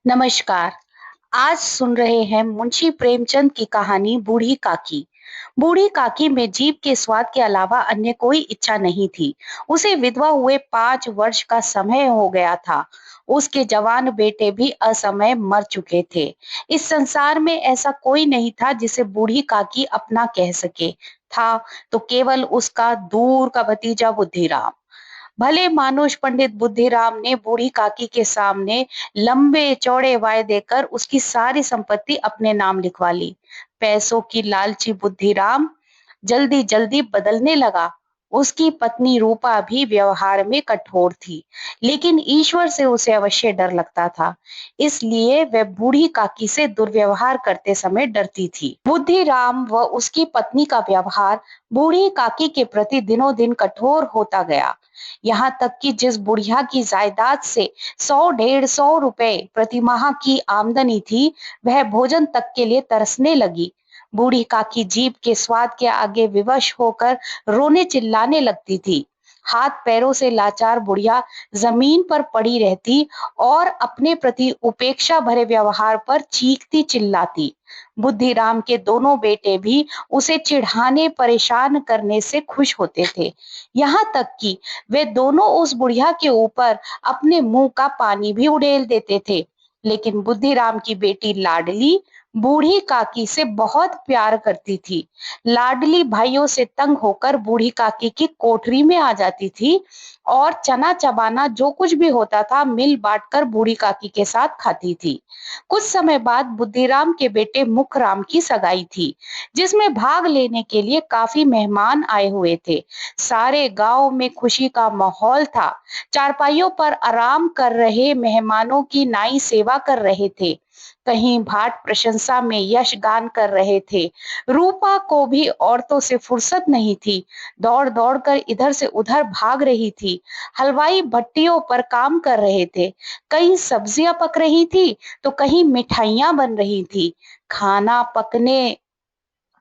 नमस्कार। आज सुन रहे हैं मुंशी प्रेमचंद की कहानी बूढ़ी काकी। बूढ़ी काकी में जीभ के स्वाद के अलावा अन्य कोई इच्छा नहीं थी। उसे विधवा हुए 5 वर्ष का समय हो गया था। उसके जवान बेटे भी असमय मर चुके थे। इस संसार में ऐसा कोई नहीं था जिसे बूढ़ी काकी अपना कह सके। था तो केवल उसका दूर का भतीजा बुद्धिराम। भले मानुष पंडित बुद्धिराम ने बूढ़ी काकी के सामने लंबे चौड़े वायदे कर उसकी सारी संपत्ति अपने नाम लिखवा ली। पैसों की लालची बुद्धिराम जल्दी जल्दी बदलने लगा। उसकी पत्नी रूपा भी व्यवहार में कठोर थी, लेकिन ईश्वर से उसे अवश्य डर लगता था। इसलिए वह बूढ़ी काकी से दुर्व्यवहार करते समय डरती थी। बुद्धिराम व उसकी पत्नी का व्यवहार बूढ़ी काकी के प्रति दिनों दिन कठोर होता गया। यहाँ तक कि जिस बुढ़िया की जायदाद से 100-150 रुपए प्रतिमाह की आमदनी थी, वह भोजन तक के लिए तरसने लगी। बूढ़ी काकी जीभ के स्वाद के आगे विवश होकर रोने चिल्लाने लगती थी। हाथ पैरों से लाचार बुढ़िया जमीन पर पड़ी रहती और अपने प्रति उपेक्षा भरे व्यवहार पर चीखती चिल्लाती। बुद्धिराम के दोनों बेटे भी उसे चिढ़ाने परेशान करने से खुश होते थे। यहाँ तक कि वे दोनों उस बुढ़िया के ऊपर अपने मुंह का पानी भी उड़ेल देते थे। लेकिन बुद्धिराम की बेटी लाडली बूढ़ी काकी से बहुत प्यार करती थी। लाडली भाइयों से तंग होकर बूढ़ी काकी की कोठरी में आ जाती थी और चना चबाना जो कुछ भी होता था मिल बांट कर बूढ़ी काकी के साथ खाती थी। कुछ समय बाद बुद्धिराम के बेटे मुखराम की सगाई थी, जिसमें भाग लेने के लिए काफी मेहमान आए हुए थे। सारे गांव में खुशी का माहौल था। चारपाइयों पर आराम कर रहे मेहमानों की नाई सेवा कर रहे थे। कहीं भाट प्रशंसा में यश गान कर रहे थे। रूपा को भी औरतों से फुर्सत नहीं थी। दौड़ दौड़ कर इधर से उधर भाग रही थी। हलवाई भट्टियों पर काम कर रहे थे। कहीं सब्जियां पक रही थी तो कहीं मिठाइयां बन रही थी। खाना पकने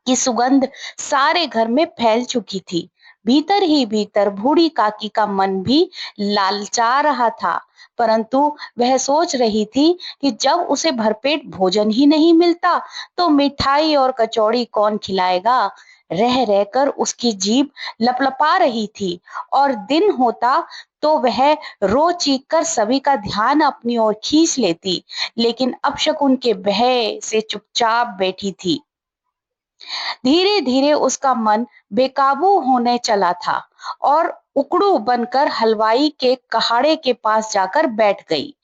की सुगंध सारे घर में फैल चुकी थी। भीतर ही भीतर बूढ़ी काकी का मन भी लालचा रहा था, परंतु वह सोच रही थी कि जब उसे भरपेट भोजन ही नहीं मिलता तो मिठाई और कचौड़ी कौन खिलाएगा। रह रहकर उसकी जीभ लपलपा रही थी और दिन होता तो वह रो चीख कर सभी का ध्यान अपनी ओर खींच लेती, लेकिन अपशकुन के भय से चुपचाप बैठी थी। धीरे धीरे उसका मन बेकाबू होने चला था और उकड़ू बनकर हलवाई के कहाड़े के पास जाकर बैठ गई।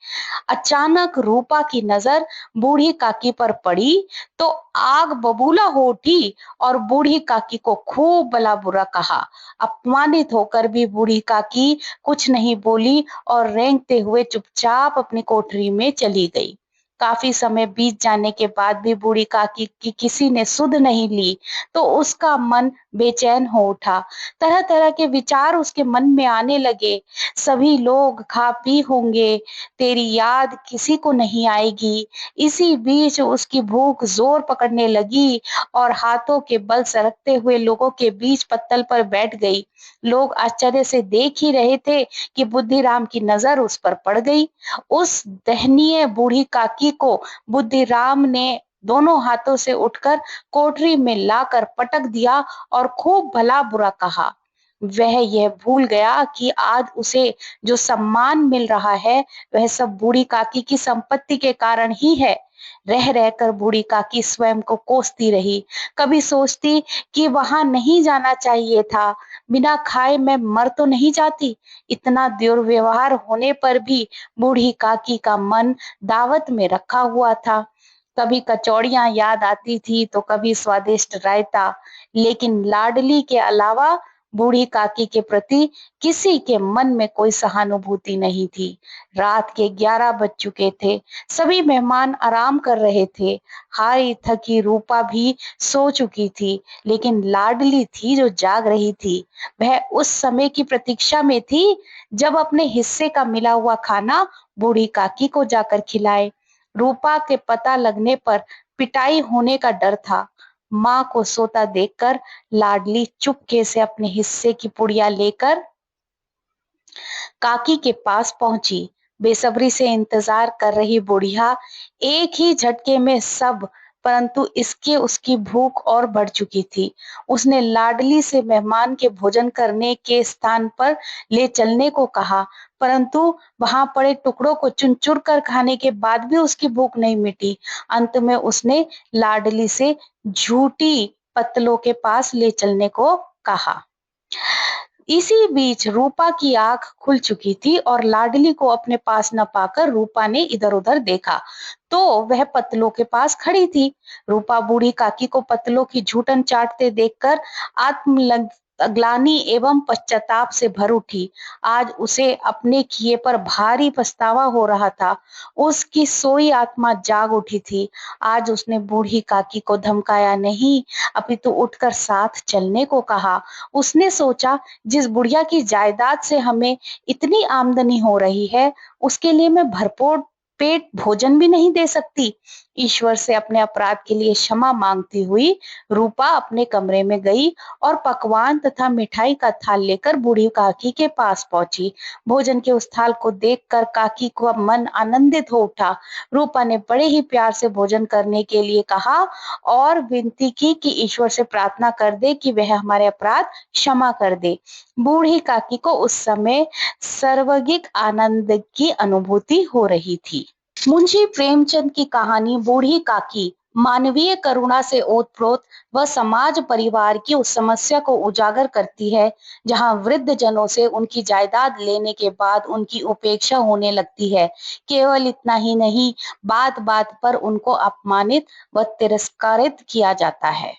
अचानक रूपा की नजर बूढ़ी काकी पर पड़ी तो आग बबूला हो उठी और बूढ़ी काकी को खूब भला बुरा कहा। अपमानित होकर भी बूढ़ी काकी कुछ नहीं बोली और रेंगते हुए चुपचाप अपनी कोठरी में चली गई। काफी समय बीत जाने के बाद भी बूढ़ी काकी की किसी ने सुध नहीं ली तो उसका मन बेचैन हो उठा। तरह तरह के विचार उसके मन में आने लगे। सभी लोग खा पी होंगे, तेरी याद किसी को नहीं आएगी। इसी बीच उसकी भूख जोर पकड़ने लगी और हाथों के बल सरकते हुए लोगों के बीच पत्तल पर बैठ गई। लोग आश्चर्य से देख ही रहे थे कि बुद्धिराम की नजर उस पर पड़ गई। उस दयनीय बूढ़ी काकी को बुद्धिराम ने दोनों हाथों से उठकर कोठरी में लाकर पटक दिया और खूब भला बुरा कहा। वह यह भूल गया कि आज उसे जो सम्मान मिल रहा है वह सब बूढ़ी काकी की संपत्ति के कारण ही है। रह रहकर बूढ़ी काकी स्वयं को कोसती रही। कभी सोचती कि वहां नहीं जाना चाहिए था, बिना खाए मैं मर तो नहीं जाती। इतना दुर्व्यवहार होने पर भी बूढ़ी काकी का मन दावत में रखा हुआ था। कभी कचौड़ियां याद आती थी तो कभी स्वादिष्ट रायता, लेकिन लाडली के अलावा बूढ़ी काकी के प्रति किसी के मन में कोई सहानुभूति नहीं थी। रात के 11 बज चुके थे। सभी मेहमान आराम कर रहे थे। हारी थकी रूपा भी सो चुकी थी, लेकिन लाडली थी जो जाग रही थी। वह उस समय की प्रतीक्षा में थी जब अपने हिस्से का मिला हुआ खाना बूढ़ी काकी को जाकर खिलाए। रूपा के पता लगने पर पिटाई होने का डर था। माँ को सोता देखकर लाडली चुपके से अपने हिस्से की पुड़िया लेकर काकी के पास पहुंची। बेसब्री से इंतजार कर रही बुढ़िया एक ही झटके में सब, परंतु इसके उसकी भूख और बढ़ चुकी थी। उसने लाडली से मेहमान के भोजन करने के स्थान पर ले चलने को कहा, परंतु वहां पड़े टुकड़ों को चुन-चुन कर खाने के बाद भी उसकी भूख नहीं मिटी। अंत में उसने लाडली से झूठी पत्तलों के पास ले चलने को कहा। इसी बीच रूपा की आंख खुल चुकी थी और लाडली को अपने पास न पाकर रूपा ने इधर-उधर देखा, तो वह पत्तलों के पास खड़ी थी। रूपा बूढ़ी काकी को पत्तलों की जूठन चाटते देखकर ग्लानि एवं पश्चाताप से भर उठी। आज उसे अपने किए पर भारी पछतावा हो रहा था। उसकी सोई आत्मा जाग उठी थी। आज उसने बूढ़ी काकी को धमकाया नहीं, अपितु उठकर साथ चलने को कहा। उसने सोचा, जिस बुढ़िया की जायदाद से हमें इतनी आमदनी हो रही है, उसके लिए मैं भरपूर पेट भोजन भी नहीं दे सकती। ईश्वर से अपने अपराध के लिए क्षमा मांगती हुई रूपा अपने कमरे में गई और पकवान तथा मिठाई का थाल लेकर बूढ़ी काकी के पास पहुंची। भोजन के उस थाल को देखकर काकी को मन आनंदित हो उठा। रूपा ने बड़े ही प्यार से भोजन करने के लिए कहा और विनती की कि ईश्वर से प्रार्थना कर दे कि वह हमारे अपराध क्षमा कर दे। बूढ़ी काकी को उस समय सर्वांगीण आनंद की अनुभूति हो रही थी। मुंशी प्रेमचंद की कहानी बूढ़ी काकी मानवीय करुणा से ओतप्रोत व समाज परिवार की उस समस्या को उजागर करती है, जहां वृद्ध जनों से उनकी जायदाद लेने के बाद उनकी उपेक्षा होने लगती है। केवल इतना ही नहीं, बात बात पर उनको अपमानित व तिरस्कारित किया जाता है।